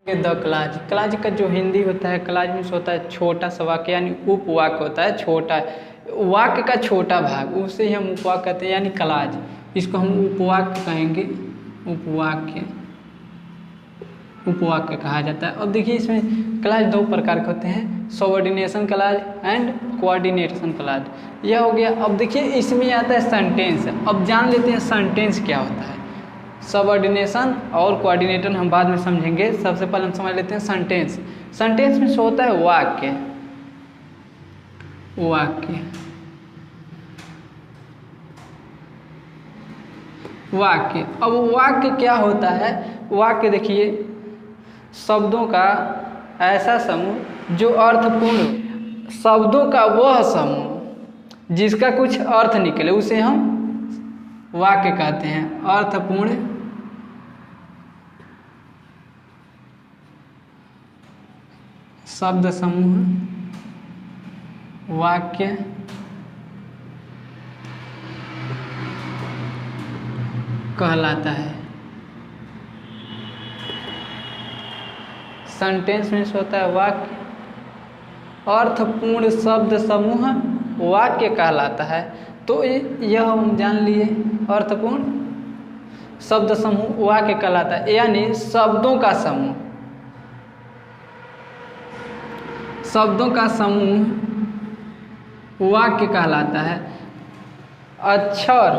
The clause. Clause का जो हिंदी होता है, क्लाज मीन्स होता है छोटा सा वाक्य, यानी उपवाक्य होता है छोटा, वाक्य का छोटा भाग, उसे ही हम उपवाक्य कहते हैं, यानी क्लाज। इसको हम उपवाक्य कहेंगे, उपवाक्य, उपवाक्य कहा जाता है। अब देखिए इसमें क्लाज दो प्रकार के होते हैं, subordination clause and coordination clause. यह हो गया। अब देखिए इसमें आता है सेंटेंस। अब जान लेते हैं सेंटेंस क्या होता है। सबऑर्डिनेशन और कोऑर्डिनेटर हम बाद में समझेंगे, सबसे पहले हम समझ लेते हैं सेंटेंस। सेंटेंस में होता है वाक्य, वाक्य, वाक्य। अब वाक्य क्या होता है? वाक्य देखिए शब्दों का ऐसा समूह जो अर्थपूर्ण, शब्दों का वह समूह जिसका कुछ अर्थ निकले, उसे हम वाक्य कहते हैं। अर्थपूर्ण शब्द समूह वाक्य कहलाता है। सेंटेंस में होता है वाक्य, अर्थपूर्ण शब्द समूह वाक्य कहलाता है। तो यह हम जान लिए, अर्थपूर्ण शब्द समूह वाक्य कहलाता है, यानी शब्दों का समूह, शब्दों का समूह वाक्य कहलाता है। अक्षर,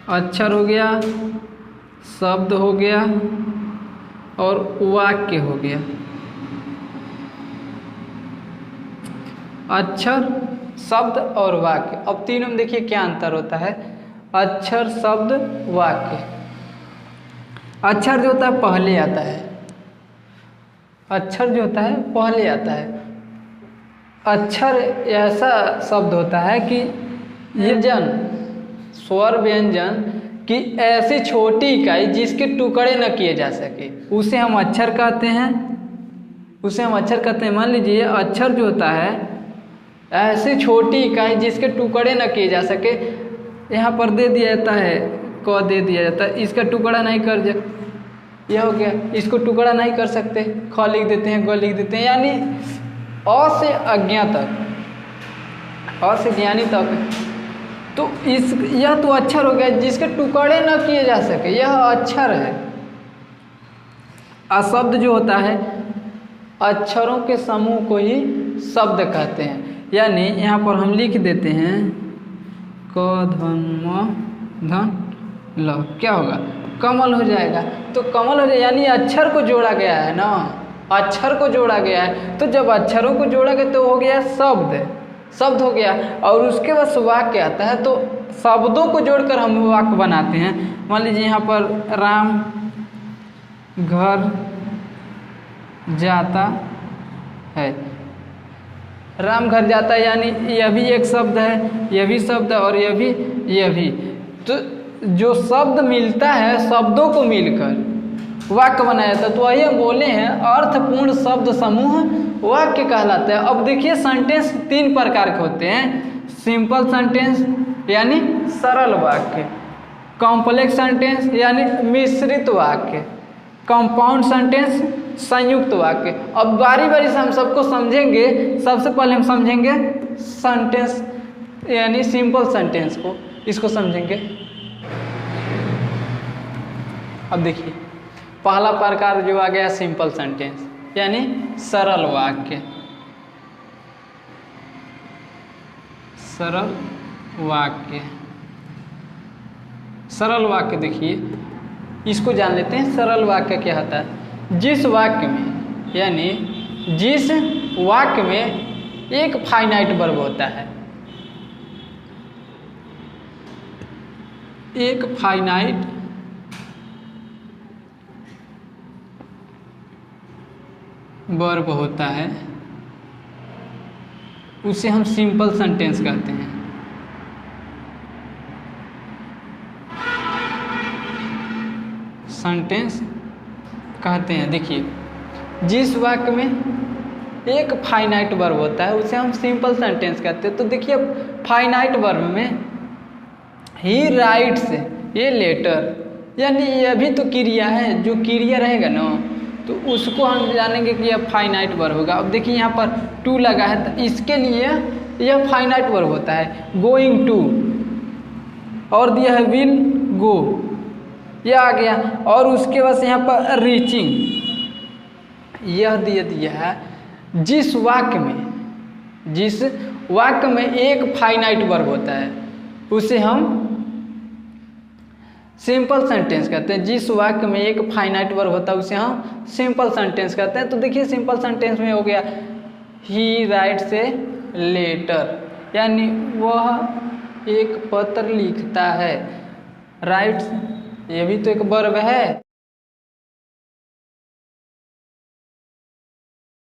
अक्षर हो गया, शब्द हो गया और वाक्य हो गया। अक्षर, शब्द और वाक्य। अब तीनों में देखिए क्या अंतर होता है। अक्षर, शब्द, वाक्य। अक्षर जो होता है पहले आता है, अक्षर जो होता है पहले आता है। अक्षर ऐसा शब्द होता है कि व्यंजन, स्वर व्यंजन की ऐसी छोटी इकाई जिसके टुकड़े न किए जा सके, उसे हम अक्षर कहते हैं, उसे हम अक्षर कहते हैं। मान लीजिए अक्षर जो होता है ऐसी छोटी इकाई जिसके टुकड़े न किए जा सके। यहाँ पर दे दिया जाता है, क दे दिया जाता है, इसका टुकड़ा नहीं कर, यह हो गया, इसको टुकड़ा नहीं कर सकते, ख लिख देते हैं, ग लिख देते हैं, यानी अ से अज्ञा तक, अ से ज्ञानी तक। तो इस, यह तो अक्षर हो गया जिसके टुकड़े न किए जा सके, यह अक्षर है। अशब्द जो होता है अक्षरों के समूह को ही शब्द कहते हैं। यानी यहाँ पर हम लिख देते हैं क धन म धन ल, क्या होगा? कमल हो जाएगा। तो कमल हो जाए, यानी अक्षर को जोड़ा गया है ना, अक्षर को जोड़ा गया है। तो जब अक्षरों को जोड़ा गया तो हो गया शब्द, शब्द हो गया। और उसके बाद वाक्य आता है, तो शब्दों को जोड़कर हम वाक्य बनाते हैं। मान लीजिए यहाँ पर राम घर जाता है, राम घर जाता है, यानी यह भी एक शब्द है, यह भी शब्द है और यह भी, यह भी। तो जो शब्द मिलता है, शब्दों को मिलकर वाक्य बनाया जाता है। तो वही हम बोले हैं अर्थपूर्ण शब्द समूह वाक्य कहलाता है। अब देखिए सेंटेंस तीन प्रकार के होते हैं। सिंपल सेंटेंस यानी सरल वाक्य, कॉम्प्लेक्स सेंटेंस यानी मिश्रित वाक्य, कंपाउंड सेंटेंस संयुक्त वाक्य। अब बारी बारी से हम सबको समझेंगे। सबसे पहले हम समझेंगे सेंटेंस यानी सिंपल सेंटेंस को, इसको समझेंगे। अब देखिए पहला प्रकार जो आ गया सिंपल सेंटेंस यानी सरल वाक्य, सरल वाक्य। सरल वाक्य देखिए इसको जान लेते हैं। सरल वाक्य क्या होता है? जिस वाक्य में, यानी जिस वाक्य में एक फाइनाइट वर्ब होता है, एक फाइनाइट वर्ब होता है, उसे हम सिंपल सेंटेंस कहते हैं। सेंटेंस कहते हैं। देखिए जिस वाक्य में एक फाइनाइट वर्ब होता है उसे हम सिंपल सेंटेंस कहते हैं। तो देखिए फाइनाइट वर्ब में ही राइट्स ए लेटर, यानी यह भी तो क्रिया है, जो क्रिया रहेगा ना तो उसको हम जानेंगे कि यह फाइनाइट वर्ब होगा। अब देखिए यहाँ पर टू लगा है तो इसके लिए यह फाइनाइट वर्ब होता है, गोइंग टू, और दिया है विल गो, यह आ गया। और उसके बाद यहाँ पर रीचिंग, यह दिया है जिस वाक्य में एक फाइनाइट वर्ब होता है उसे हम सिंपल सेंटेंस कहते हैं। जिस वाक्य में एक फाइनाइट वर्ब होता है उसे हम सिंपल सेंटेंस कहते हैं। तो देखिए सिंपल सेंटेंस में हो गया ही राइट्स ए लेटर, यानी वह एक पत्र लिखता है। राइट्स ये भी तो एक वर्ब है।